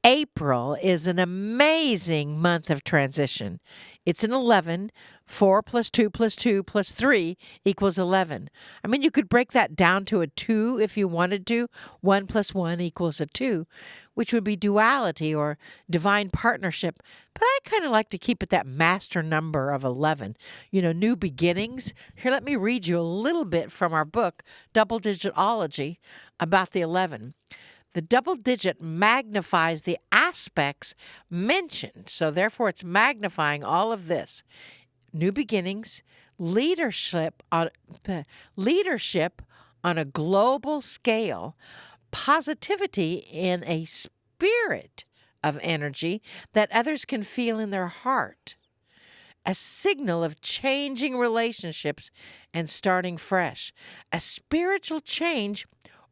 April is an amazing month of transition. It's an 11. 4 plus 2 plus 2 plus 3 equals 11. I mean, you could break that down to a 2 if you wanted to. 1 plus 1 equals a 2, which would be duality or divine partnership. But I kind of like to keep it that master number of 11. New beginnings. Here, let me read you a little bit from our book, Double Digitology, about the 11. The double digit magnifies the aspects mentioned, so therefore it's magnifying all of this. New beginnings, leadership on a global scale, positivity in a spirit of energy that others can feel in their heart, a signal of changing relationships and starting fresh, a spiritual change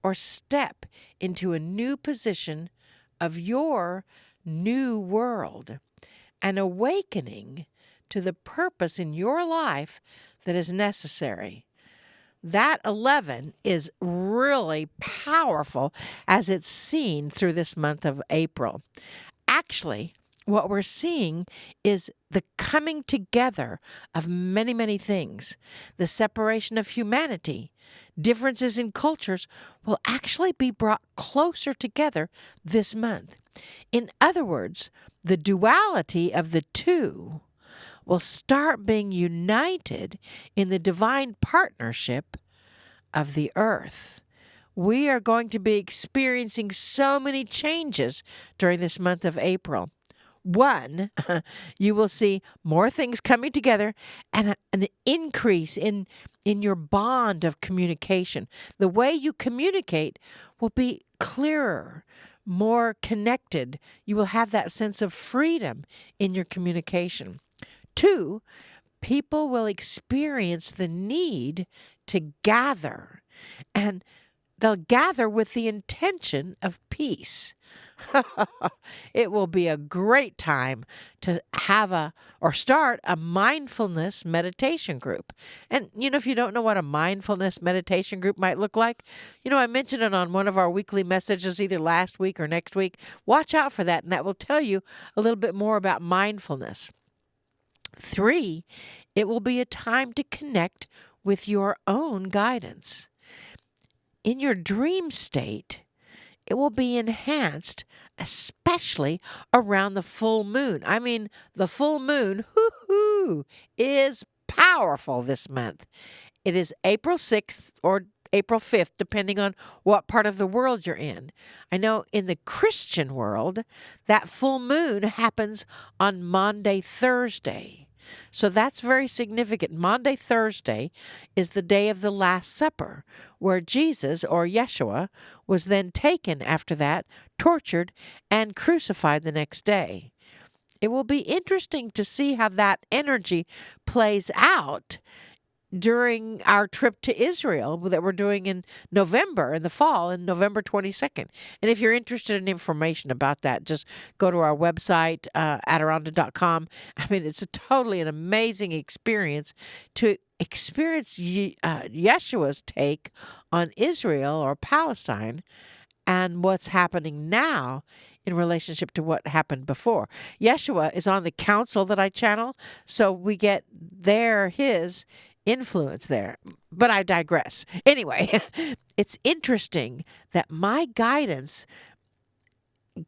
or step into a new position of your new world, an awakening to the purpose in your life that is necessary. That 11 is really powerful as it's seen through this month of April. Actually, what we're seeing is the coming together of many, many things. The separation of humanity, differences in cultures will actually be brought closer together this month. In other words, the duality of the two will start being united in the divine partnership of the earth. We are going to be experiencing so many changes during this month of April. One, you will see more things coming together and an increase in your bond of communication. The way you communicate will be clearer, more connected. You will have that sense of freedom in your communication. Two, people will experience the need to gather, and they'll gather with the intention of peace. It will be a great time to start a mindfulness meditation group. And, if you don't know what a mindfulness meditation group might look like, I mentioned it on one of our weekly messages either last week or next week. Watch out for that, and that will tell you a little bit more about mindfulness. 3, it will be a time to connect with your own guidance. In your dream state, it will be enhanced, especially around the full moon. I mean, the full moon, is powerful this month. It is April 6th or April 5th, depending on what part of the world you're in. I know in the Christian world, that full moon happens on Maundy, Thursday. So that's very significant. Maundy, Thursday is the day of the Last Supper, where Jesus, or Yeshua, was then taken after that, tortured, and crucified the next day. It will be interesting to see how that energy plays out during our trip to Israel that we're doing in November, in the fall, in November 22nd. And if you're interested in information about that, just go to our website, Adironnda.com. I mean, it's totally an amazing experience to experience Yeshua's take on Israel or Palestine and what's happening now in relationship to what happened before. Yeshua is on the council that I channel, so we get his influence there. But I digress. Anyway, it's interesting that my guidance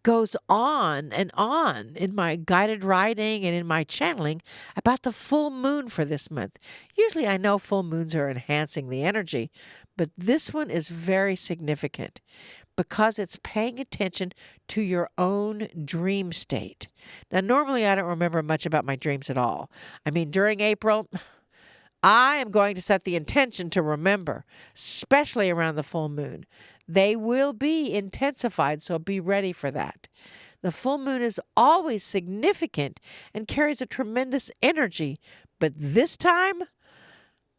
goes on and on in my guided writing and in my channeling about the full moon for this month. Usually I know full moons are enhancing the energy, but this one is very significant because it's paying attention to your own dream state. Now, normally I don't remember much about my dreams at all. I mean, during April, I am going to set the intention to remember, especially around the full moon. They will be intensified, so be ready for that. The full moon is always significant and carries a tremendous energy, but this time,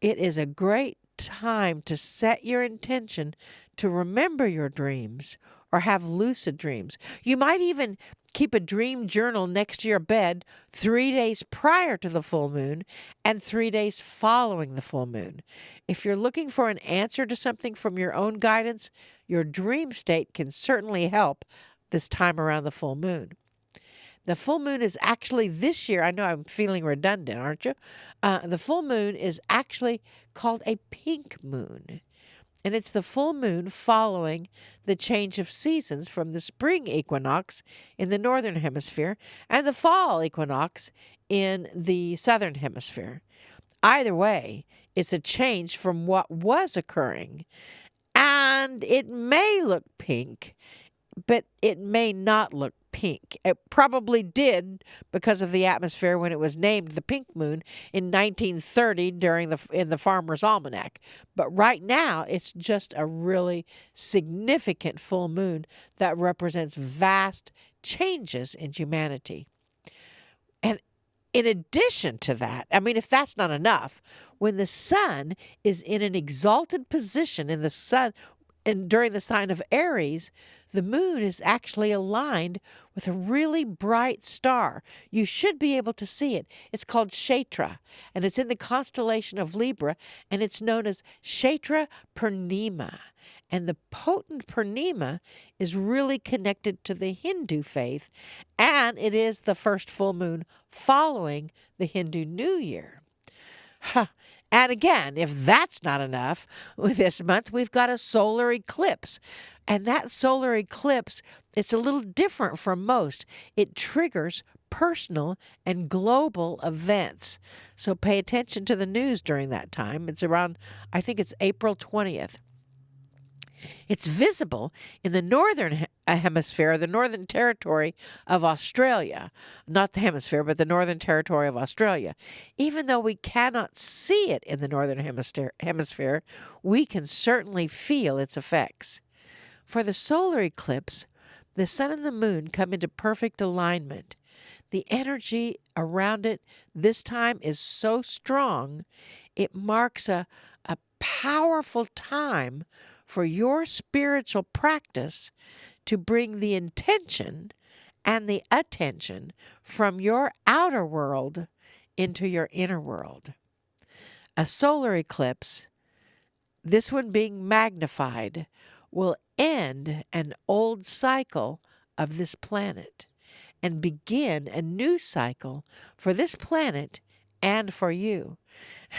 it is a great time to set your intention to remember your dreams or have lucid dreams. You might even keep a dream journal next to your bed 3 days prior to the full moon and 3 days following the full moon. If you're looking for an answer to something from your own guidance, your dream state can certainly help this time around the full moon. The full moon is actually this year, I know I'm feeling redundant, aren't you? The full moon is actually called a pink moon. And it's the full moon following the change of seasons from the spring equinox in the northern hemisphere and the fall equinox in the southern hemisphere. Either way, it's a change from what was occurring. And it may look pink, but it may not look pink. It probably did because of the atmosphere when it was named the pink moon in 1930 in the Farmer's Almanac. But right now, it's just a really significant full moon that represents vast changes in humanity. And in addition to that, I mean, if that's not enough, when the sun is in an exalted position in the sun and during the sign of Aries, the moon is actually aligned with a really bright star. You should be able to see it. It's called Kshetra, and it's in the constellation of Libra, and it's known as Kshetra Purnima. And the potent Purnima is really connected to the Hindu faith, and it is the first full moon following the Hindu New Year. Huh. And again, if that's not enough, this month we've got a solar eclipse. And that solar eclipse, it's a little different from most. It triggers personal and global events. So pay attention to the news during that time. It's around, I think it's April 20th. It's visible in the northern hemisphere, the northern territory of Australia. Not the hemisphere, but the northern territory of Australia. Even though we cannot see it in the northern hemisphere, we can certainly feel its effects. For the solar eclipse, the sun and the moon come into perfect alignment. The energy around it this time is so strong, it marks a powerful time for your spiritual practice to bring the intention and the attention from your outer world into your inner world. A solar eclipse, this one being magnified, will end an old cycle of this planet and begin a new cycle for this planet and for you.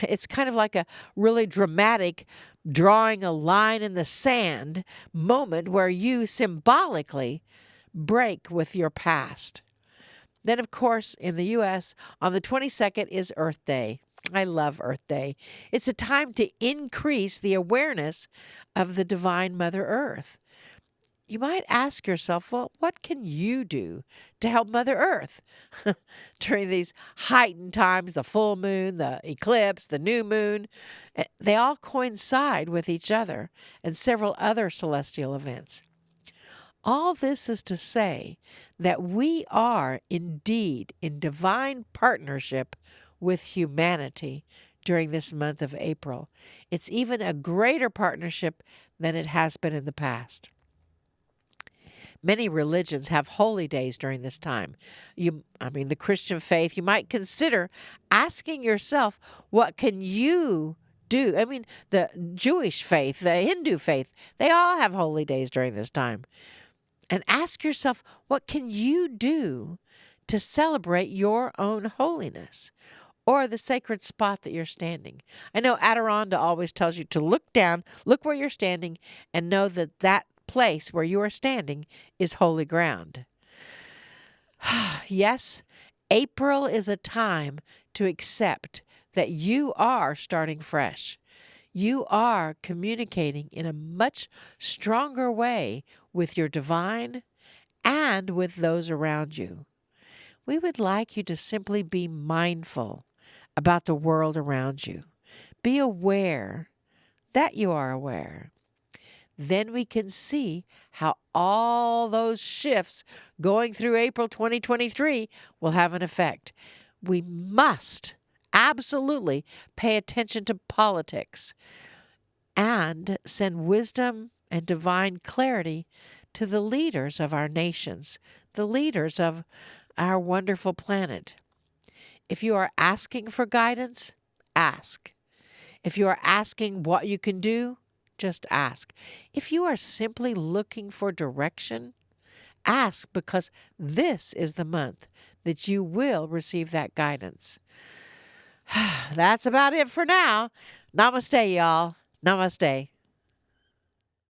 It's kind of like a really dramatic drawing a line in the sand moment where you symbolically break with your past. Then, of course, in the U.S., on the 22nd is Earth Day. I love Earth Day. It's a time to increase the awareness of the Divine Mother Earth. You might ask yourself, well, what can you do to help Mother Earth during these heightened times, the full moon, the eclipse, the new moon? They all coincide with each other and several other celestial events. All this is to say that we are indeed in divine partnership with humanity during this month of April. It's even a greater partnership than it has been in the past. Many religions have holy days during this time. The Christian faith, you might consider asking yourself, what can you do? The Jewish faith, the Hindu faith, they all have holy days during this time. And ask yourself, what can you do to celebrate your own holiness or the sacred spot that you're standing? I know Adironnda always tells you to look down, look where you're standing, and know that that place where you are standing is holy ground. Yes, April is a time to accept that you are starting fresh. You are communicating in a much stronger way with your divine and with those around you. We would like you to simply be mindful about the world around you. Be aware that you are aware. Then we can see how all those shifts going through April 2023 will have an effect. We must absolutely pay attention to politics and send wisdom and divine clarity to the leaders of our nations, the leaders of our wonderful planet. If you are asking for guidance, ask. If you are asking what you can do, just ask. If you are simply looking for direction, Ask, because this is the month that you will receive that guidance. That's about it for now. Namaste, y'all. Namaste.